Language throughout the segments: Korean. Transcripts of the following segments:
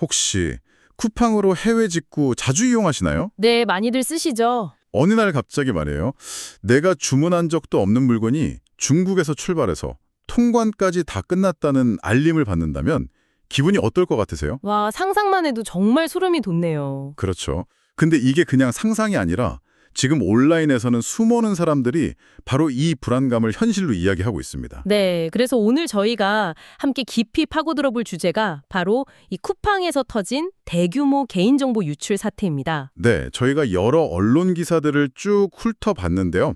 혹시 쿠팡으로 해외 직구 자주 이용하시나요? 네, 많이들 쓰시죠. 어느 날 갑자기 말이에요. 내가 주문한 적도 없는 물건이 중국에서 출발해서 통관까지 다 끝났다는 알림을 받는다면 기분이 어떨 것 같으세요? 와, 상상만 해도 정말 소름이 돋네요. 그렇죠. 근데 이게 그냥 상상이 아니라 지금 온라인에서는 수많은 사람들이 바로 이 불안감을 현실로 이야기하고 있습니다. 네, 그래서 오늘 저희가 함께 깊이 파고들어 볼 주제가 바로 이 쿠팡에서 터진 대규모 개인정보 유출 사태입니다. 네, 저희가 여러 언론 기사들을 쭉 훑어봤는데요.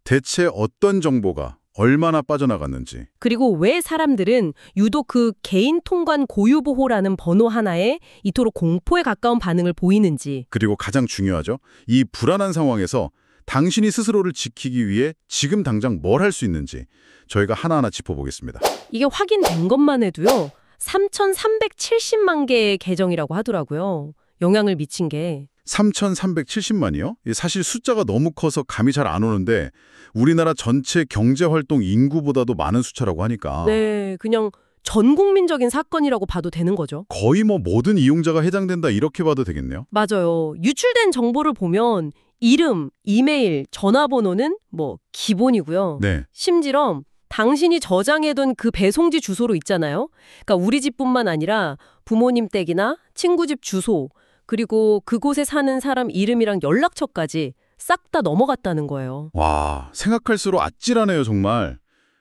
대체 어떤 정보가 얼마나 빠져나갔는지, 그리고 왜 사람들은 유독 그 개인 통관 고유 보호라는 번호 하나에 이토록 공포에 가까운 반응을 보이는지. 그리고 가장 중요하죠. 이 불안한 상황에서 당신이 스스로를 지키기 위해 지금 당장 뭘 할 수 있는지 저희가 하나하나 짚어보겠습니다. 이게 확인된 것만 해도요. 3,370만 개의 계정이라고 하더라고요. 영향을 미친 게. 3,370만이요? 사실 숫자가 너무 커서 감이 잘 안 오는데 우리나라 전체 경제활동 인구보다도 많은 숫자라고 하니까 네, 그냥 전 국민적인 사건이라고 봐도 되는 거죠. 거의 뭐 모든 이용자가 해당된다 이렇게 봐도 되겠네요. 맞아요. 유출된 정보를 보면 이름, 이메일, 전화번호는 뭐 기본이고요. 네, 심지어 당신이 저장해둔 그 배송지 주소로 있잖아요. 그러니까 우리 집뿐만 아니라 부모님 댁이나 친구 집 주소, 그리고 그곳에 사는 사람 이름이랑 연락처까지 싹 다 넘어갔다는 거예요. 와, 생각할수록 아찔하네요 정말.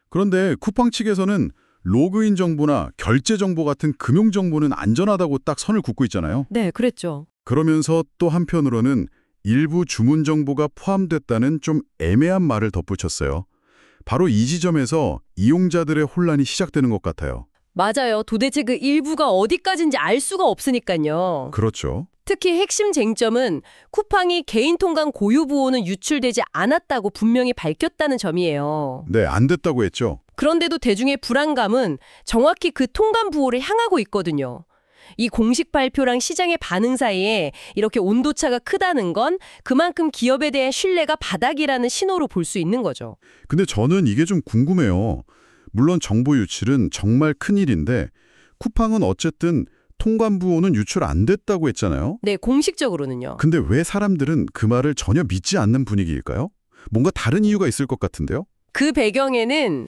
그런데 쿠팡 측에서는 로그인 정보나 결제 정보 같은 금융 정보는 안전하다고 딱 선을 긋고 있잖아요. 네, 그랬죠. 그러면서 또 한편으로는 일부 주문 정보가 포함됐다는 좀 애매한 말을 덧붙였어요. 바로 이 지점에서 이용자들의 혼란이 시작되는 것 같아요. 맞아요. 도대체 그 일부가 어디까지인지 알 수가 없으니까요. 그렇죠. 특히 핵심 쟁점은 쿠팡이 개인 통관 고유 보호는 유출되지 않았다고 분명히 밝혔다는 점이에요. 네, 안 됐다고 했죠. 그런데도 대중의 불안감은 정확히 그 통관 부호를 향하고 있거든요. 이 공식 발표랑 시장의 반응 사이에 이렇게 온도차가 크다는 건 그만큼 기업에 대한 신뢰가 바닥이라는 신호로 볼 수 있는 거죠. 근데 저는 이게 좀 궁금해요. 물론 정보 유출은 정말 큰일인데 쿠팡은 어쨌든 통관 부호는 유출 안 됐다고 했잖아요. 네, 공식적으로는요. 근데 왜 사람들은 그 말을 전혀 믿지 않는 분위기일까요? 뭔가 다른 이유가 있을 것 같은데요? 그 배경에는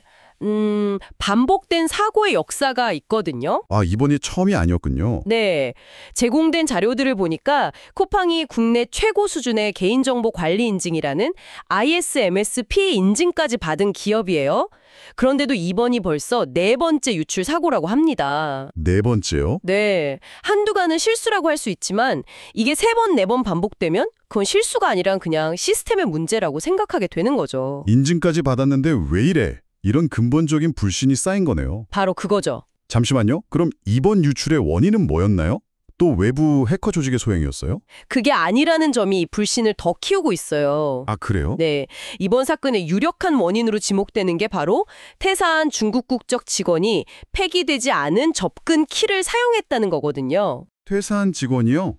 반복된 사고의 역사가 있거든요. 아, 이번이 처음이 아니었군요. 네. 제공된 자료들을 보니까 쿠팡이 국내 최고 수준의 개인정보 관리 인증이라는 ISMS-P 인증까지 받은 기업이에요. 그런데도 이번이 벌써 네 번째 유출 사고라고 합니다. 네 번째요? 네. 한두 가는 실수라고 할 수 있지만 이게 세 번, 네 번 반복되면 그건 실수가 아니라 그냥 시스템의 문제라고 생각하게 되는 거죠. 인증까지 받았는데 왜 이래? 이런 근본적인 불신이 쌓인 거네요. 바로 그거죠. 잠시만요. 그럼 이번 유출의 원인은 뭐였나요? 또 외부 해커 조직의 소행이었어요? 그게 아니라는 점이 이 불신을 더 키우고 있어요. 아, 그래요? 네, 이번 사건의 유력한 원인으로 지목되는 게 바로 퇴사한 중국 국적 직원이 폐기되지 않은 접근 키를 사용했다는 거거든요. 퇴사한 직원이요?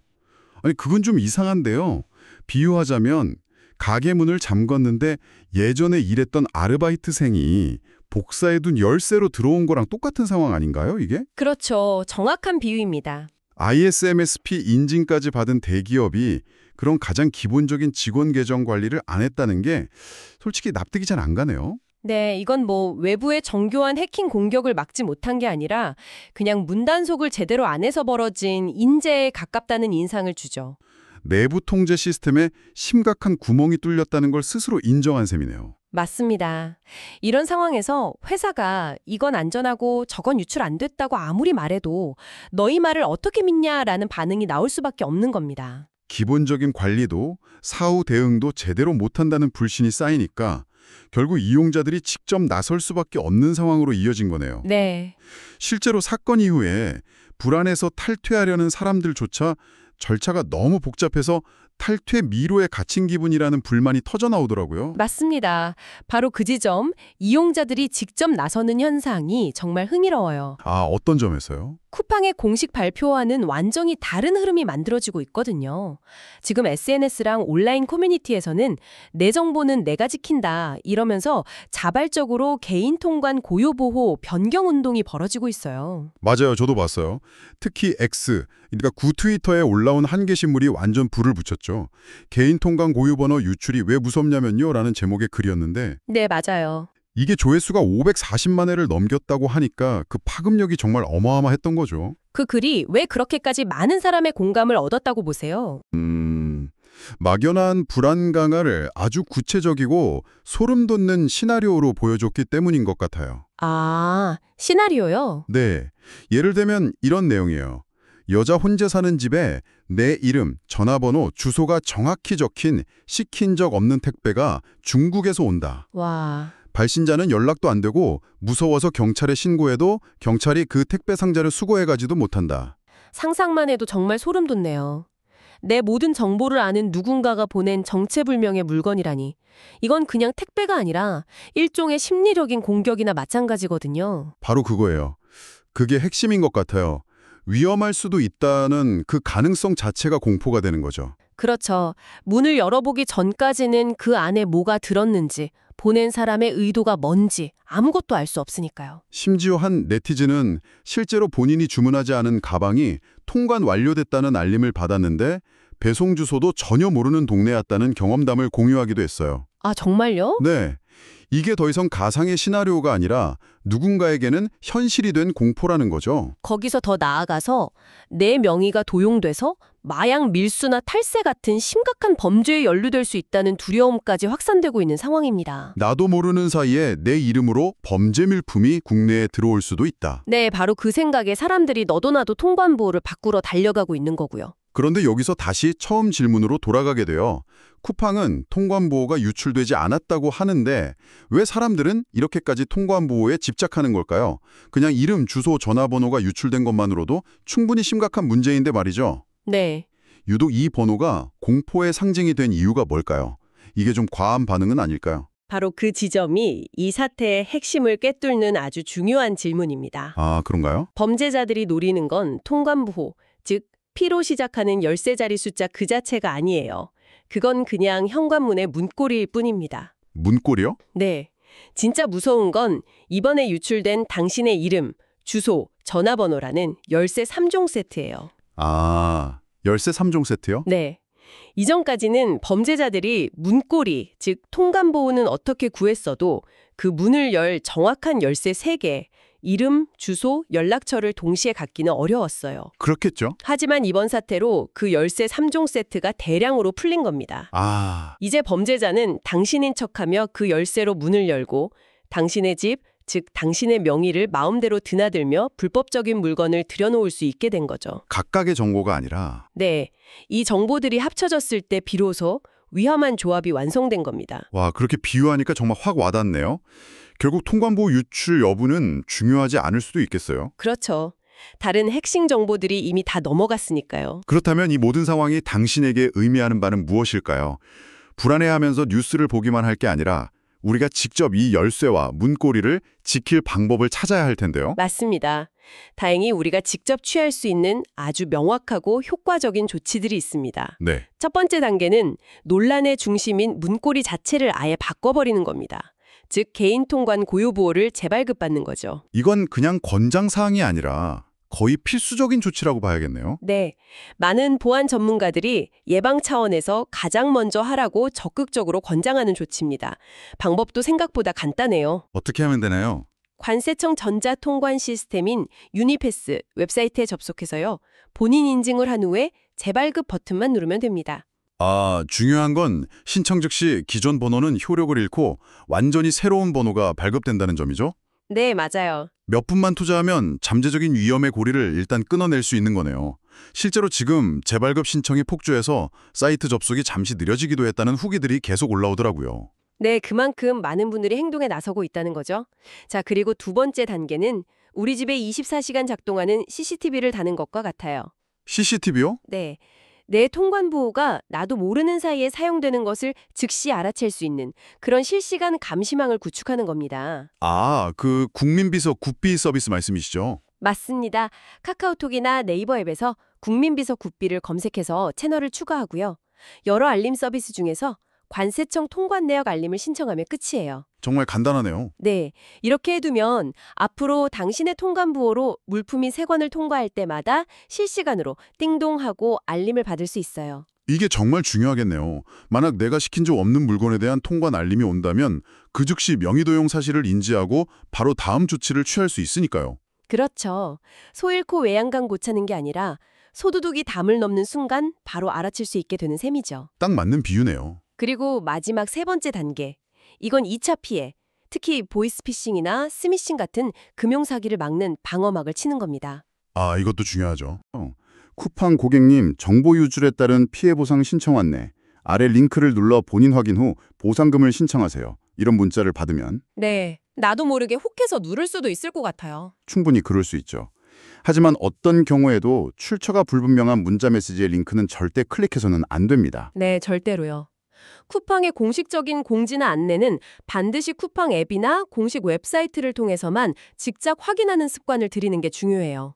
아니, 그건 좀 이상한데요. 비유하자면 가게 문을 잠궜는데 예전에 일했던 아르바이트생이 복사해둔 열쇠로 들어온 거랑 똑같은 상황 아닌가요, 이게? 그렇죠. 정확한 비유입니다. ISMS-P 인증까지 받은 대기업이 그런 가장 기본적인 직원 계정 관리를 안 했다는 게 솔직히 납득이 잘 안 가네요. 네, 이건 뭐 외부의 정교한 해킹 공격을 막지 못한 게 아니라 그냥 문단속을 제대로 안 해서 벌어진 인재에 가깝다는 인상을 주죠. 내부 통제 시스템에 심각한 구멍이 뚫렸다는 걸 스스로 인정한 셈이네요. 맞습니다. 이런 상황에서 회사가 이건 안전하고 저건 유출 안 됐다고 아무리 말해도 너희 말을 어떻게 믿냐라는 반응이 나올 수밖에 없는 겁니다. 기본적인 관리도 사후 대응도 제대로 못한다는 불신이 쌓이니까 결국 이용자들이 직접 나설 수밖에 없는 상황으로 이어진 거네요. 네. 실제로 사건 이후에 불안해서 탈퇴하려는 사람들조차 절차가 너무 복잡해서 탈퇴 미로에 갇힌 기분이라는 불만이 터져나오더라고요. 맞습니다. 바로 그 지점, 이용자들이 직접 나서는 현상이 정말 흥미로워요. 아, 어떤 점에서요? 쿠팡의 공식 발표와는 완전히 다른 흐름이 만들어지고 있거든요. 지금 SNS랑 온라인 커뮤니티에서는 내 정보는 내가 지킨다 이러면서 자발적으로 개인 통관 고유 보호 변경 운동이 벌어지고 있어요. 맞아요. 저도 봤어요. 특히 X, 그러니까 구 트위터에 올라온 한 게시물이 완전 불을 붙였죠. 개인 통관 고유 번호 유출이 왜 무섭냐면요 라는 제목의 글이었는데 네, 맞아요. 이게 조회수가 540만 회를 넘겼다고 하니까 그 파급력이 정말 어마어마했던 거죠. 그 글이 왜 그렇게까지 많은 사람의 공감을 얻었다고 보세요? 막연한 불안 강화를 아주 구체적이고 소름 돋는 시나리오로 보여줬기 때문인 것 같아요. 아, 시나리오요? 네, 예를 들면 이런 내용이에요. 여자 혼자 사는 집에 내 이름, 전화번호, 주소가 정확히 적힌 시킨 적 없는 택배가 중국에서 온다. 와, 발신자는 연락도 안 되고 무서워서 경찰에 신고해도 경찰이 그 택배 상자를 수거해가지도 못한다. 상상만 해도 정말 소름 돋네요. 내 모든 정보를 아는 누군가가 보낸 정체불명의 물건이라니. 이건 그냥 택배가 아니라 일종의 심리적인 공격이나 마찬가지거든요. 바로 그거예요. 그게 핵심인 것 같아요. 위험할 수도 있다는 그 가능성 자체가 공포가 되는 거죠. 그렇죠. 문을 열어보기 전까지는 그 안에 뭐가 들었는지, 보낸 사람의 의도가 뭔지 아무것도 알 수 없으니까요. 심지어 한 네티즌은 실제로 본인이 주문하지 않은 가방이 통관 완료됐다는 알림을 받았는데 배송 주소도 전혀 모르는 동네였다는 경험담을 공유하기도 했어요. 아, 정말요? 네, 이게 더 이상 가상의 시나리오가 아니라 누군가에게는 현실이 된 공포라는 거죠. 거기서 더 나아가서 내 명의가 도용돼서 마약 밀수나 탈세 같은 심각한 범죄에 연루될 수 있다는 두려움까지 확산되고 있는 상황입니다. 나도 모르는 사이에 내 이름으로 범죄 밀품이 국내에 들어올 수도 있다. 네, 바로 그 생각에 사람들이 너도나도 통관보호를 바꾸러 달려가고 있는 거고요. 그런데 여기서 다시 처음 질문으로 돌아가게 돼요. 쿠팡은 통관보호가 유출되지 않았다고 하는데 왜 사람들은 이렇게까지 통관보호에 집착하는 걸까요? 그냥 이름, 주소, 전화번호가 유출된 것만으로도 충분히 심각한 문제인데 말이죠. 네. 유독 이 번호가 공포의 상징이 된 이유가 뭘까요? 이게 좀 과한 반응은 아닐까요? 바로 그 지점이 이 사태의 핵심을 꿰뚫는 아주 중요한 질문입니다. 아, 그런가요? 범죄자들이 노리는 건 통관보호, 즉 P로 시작하는 열쇠자리 숫자 그 자체가 아니에요. 그건 그냥 현관문의 문고리일 뿐입니다. 문고리요? 네. 진짜 무서운 건 이번에 유출된 당신의 이름, 주소, 전화번호라는 열쇠 3종 세트예요. 아, 열쇠 3종 세트요? 네. 이전까지는 범죄자들이 문고리, 즉 통관보호는 어떻게 구했어도 그 문을 열 정확한 열쇠 3개, 이름, 주소, 연락처를 동시에 갖기는 어려웠어요. 그렇겠죠. 하지만 이번 사태로 그 열쇠 3종 세트가 대량으로 풀린 겁니다. 아, 이제 범죄자는 당신인 척하며 그 열쇠로 문을 열고 당신의 집, 즉 당신의 명의를 마음대로 드나들며 불법적인 물건을 들여놓을 수 있게 된 거죠. 각각의 정보가 아니라 네, 이 정보들이 합쳐졌을 때 비로소 위험한 조합이 완성된 겁니다. 와, 그렇게 비유하니까 정말 확 와닿네요. 결국 통관보호 유출 여부는 중요하지 않을 수도 있겠어요. 그렇죠. 다른 핵심 정보들이 이미 다 넘어갔으니까요. 그렇다면 이 모든 상황이 당신에게 의미하는 바는 무엇일까요? 불안해하면서 뉴스를 보기만 할 게 아니라 우리가 직접 이 열쇠와 문고리를 지킬 방법을 찾아야 할 텐데요. 맞습니다. 다행히 우리가 직접 취할 수 있는 아주 명확하고 효과적인 조치들이 있습니다. 네. 첫 번째 단계는 논란의 중심인 문고리 자체를 아예 바꿔버리는 겁니다. 즉 개인 통관 고유 보호를 재발급받는 거죠. 이건 그냥 권장사항이 아니라 거의 필수적인 조치라고 봐야겠네요. 네, 많은 보안 전문가들이 예방 차원에서 가장 먼저 하라고 적극적으로 권장하는 조치입니다. 방법도 생각보다 간단해요. 어떻게 하면 되나요? 관세청 전자통관 시스템인 유니패스 웹사이트에 접속해서요. 본인 인증을 한 후에 재발급 버튼만 누르면 됩니다. 아, 중요한 건 신청 즉시 기존 번호는 효력을 잃고 완전히 새로운 번호가 발급된다는 점이죠. 네, 맞아요. 몇 분만 투자하면 잠재적인 위험의 고리를 일단 끊어낼 수 있는 거네요. 실제로 지금 재발급 신청이 폭주해서 사이트 접속이 잠시 느려지기도 했다는 후기들이 계속 올라오더라고요. 네, 그만큼 많은 분들이 행동에 나서고 있다는 거죠. 자, 그리고 두 번째 단계는 우리 집에 24시간 작동하는 CCTV를 다는 것과 같아요. CCTV요? 네. 내 통관 보호가 나도 모르는 사이에 사용되는 것을 즉시 알아챌 수 있는 그런 실시간 감시망을 구축하는 겁니다. 아, 그 국민비서 굿비 서비스 말씀이시죠? 맞습니다. 카카오톡이나 네이버 앱에서 국민비서 굿비를 검색해서 채널을 추가하고요. 여러 알림 서비스 중에서 관세청 통관 내역 알림을 신청하면 끝이에요. 정말 간단하네요. 네, 이렇게 해두면 앞으로 당신의 통관부호로 물품이 3건을 통과할 때마다 실시간으로 띵동하고 알림을 받을 수 있어요. 이게 정말 중요하겠네요. 만약 내가 시킨 적 없는 물건에 대한 통관 알림이 온다면 그 즉시 명의도용 사실을 인지하고 바로 다음 조치를 취할 수 있으니까요. 그렇죠. 소 잃고 외양간 고차는 게 아니라 소두둑이 담을 넘는 순간 바로 알아챌 수 있게 되는 셈이죠. 딱 맞는 비유네요. 그리고 마지막 3번째 단계. 이건 2차 피해. 특히 보이스피싱이나 스미싱 같은 금융사기를 막는 방어막을 치는 겁니다. 아, 이것도 중요하죠. 쿠팡 고객님 정보 유출에 따른 피해 보상 신청 안내. 아래 링크를 눌러 본인 확인 후 보상금을 신청하세요. 이런 문자를 받으면 네, 나도 모르게 혹해서 누를 수도 있을 것 같아요. 충분히 그럴 수 있죠. 하지만 어떤 경우에도 출처가 불분명한 문자 메시지의 링크는 절대 클릭해서는 안 됩니다. 네, 절대로요. 쿠팡의 공식적인 공지나 안내는 반드시 쿠팡 앱이나 공식 웹사이트를 통해서만 직접 확인하는 습관을 들이는 게 중요해요.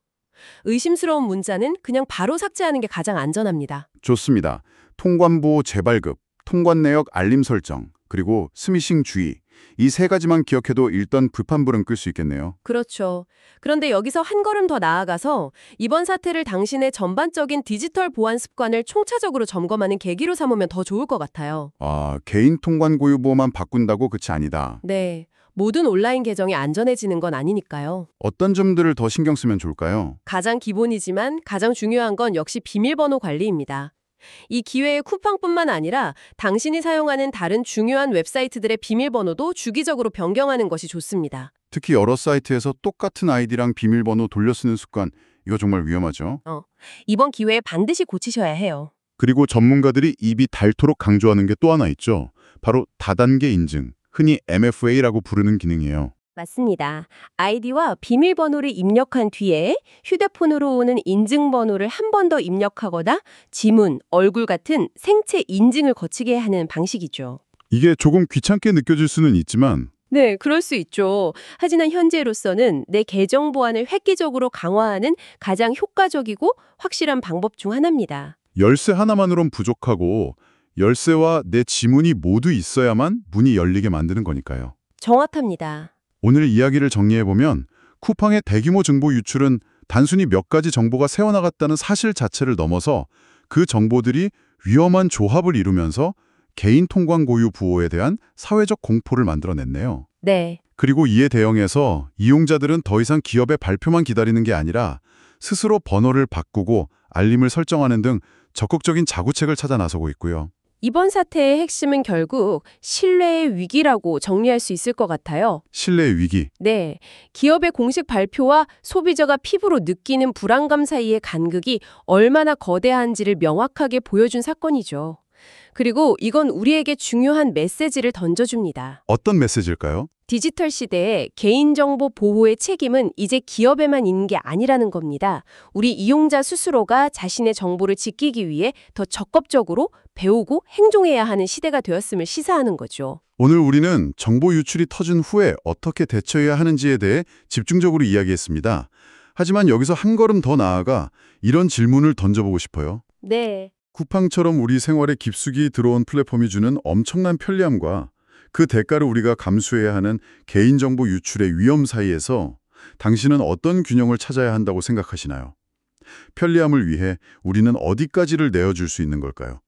의심스러운 문자는 그냥 바로 삭제하는 게 가장 안전합니다. 좋습니다. 통관부 재발급, 통관 내역 알림 설정, 그리고 스미싱 주의. 이 3가지만 기억해도 일단 불판불은 끌 수 있겠네요. 그렇죠. 그런데 여기서 한 걸음 더 나아가서 이번 사태를 당신의 전반적인 디지털 보안 습관을 총차적으로 점검하는 계기로 삼으면 더 좋을 것 같아요. 아, 개인 통관 고유 보호만 바꾼다고 끝이 아니다. 네. 모든 온라인 계정이 안전해지는 건 아니니까요. 어떤 점들을 더 신경 쓰면 좋을까요? 가장 기본이지만 가장 중요한 건 역시 비밀번호 관리입니다. 이 기회에 쿠팡뿐만 아니라 당신이 사용하는 다른 중요한 웹사이트들의 비밀번호도 주기적으로 변경하는 것이 좋습니다. 특히 여러 사이트에서 똑같은 아이디랑 비밀번호 돌려 쓰는 습관, 이거 정말 위험하죠. 이번 기회에 반드시 고치셔야 해요. 그리고 전문가들이 입이 닳도록 강조하는 게 또 하나 있죠. 바로 다단계 인증, 흔히 MFA라고 부르는 기능이에요. 맞습니다. 아이디와 비밀번호를 입력한 뒤에 휴대폰으로 오는 인증번호를 한 번 더 입력하거나 지문, 얼굴 같은 생체 인증을 거치게 하는 방식이죠. 이게 조금 귀찮게 느껴질 수는 있지만 네, 그럴 수 있죠. 하지만 현재로서는 내 계정 보안을 획기적으로 강화하는 가장 효과적이고 확실한 방법 중 하나입니다. 열쇠 하나만으론 부족하고 열쇠와 내 지문이 모두 있어야만 문이 열리게 만드는 거니까요. 정확합니다. 오늘 이야기를 정리해보면 쿠팡의 대규모 정보 유출은 단순히 몇 가지 정보가 새어나갔다는 사실 자체를 넘어서 그 정보들이 위험한 조합을 이루면서 개인 통관 고유 보호에 대한 사회적 공포를 만들어냈네요. 네. 그리고 이에 대응해서 이용자들은 더 이상 기업의 발표만 기다리는 게 아니라 스스로 번호를 바꾸고 알림을 설정하는 등 적극적인 자구책을 찾아 나서고 있고요. 이번 사태의 핵심은 결국 신뢰의 위기라고 정리할 수 있을 것 같아요. 신뢰의 위기. 네. 기업의 공식 발표와 소비자가 피부로 느끼는 불안감 사이의 간극이 얼마나 거대한지를 명확하게 보여준 사건이죠. 그리고 이건 우리에게 중요한 메시지를 던져줍니다. 어떤 메시지일까요? 디지털 시대에 개인정보 보호의 책임은 이제 기업에만 있는 게 아니라는 겁니다. 우리 이용자 스스로가 자신의 정보를 지키기 위해 더 적극적으로 배우고 행동해야 하는 시대가 되었음을 시사하는 거죠. 오늘 우리는 정보 유출이 터진 후에 어떻게 대처해야 하는지에 대해 집중적으로 이야기했습니다. 하지만 여기서 한 걸음 더 나아가 이런 질문을 던져보고 싶어요. 네. 쿠팡처럼 우리 생활에 깊숙이 들어온 플랫폼이 주는 엄청난 편리함과 그 대가를 우리가 감수해야 하는 개인정보 유출의 위험 사이에서 당신은 어떤 균형을 찾아야 한다고 생각하시나요? 편리함을 위해 우리는 어디까지를 내어줄 수 있는 걸까요?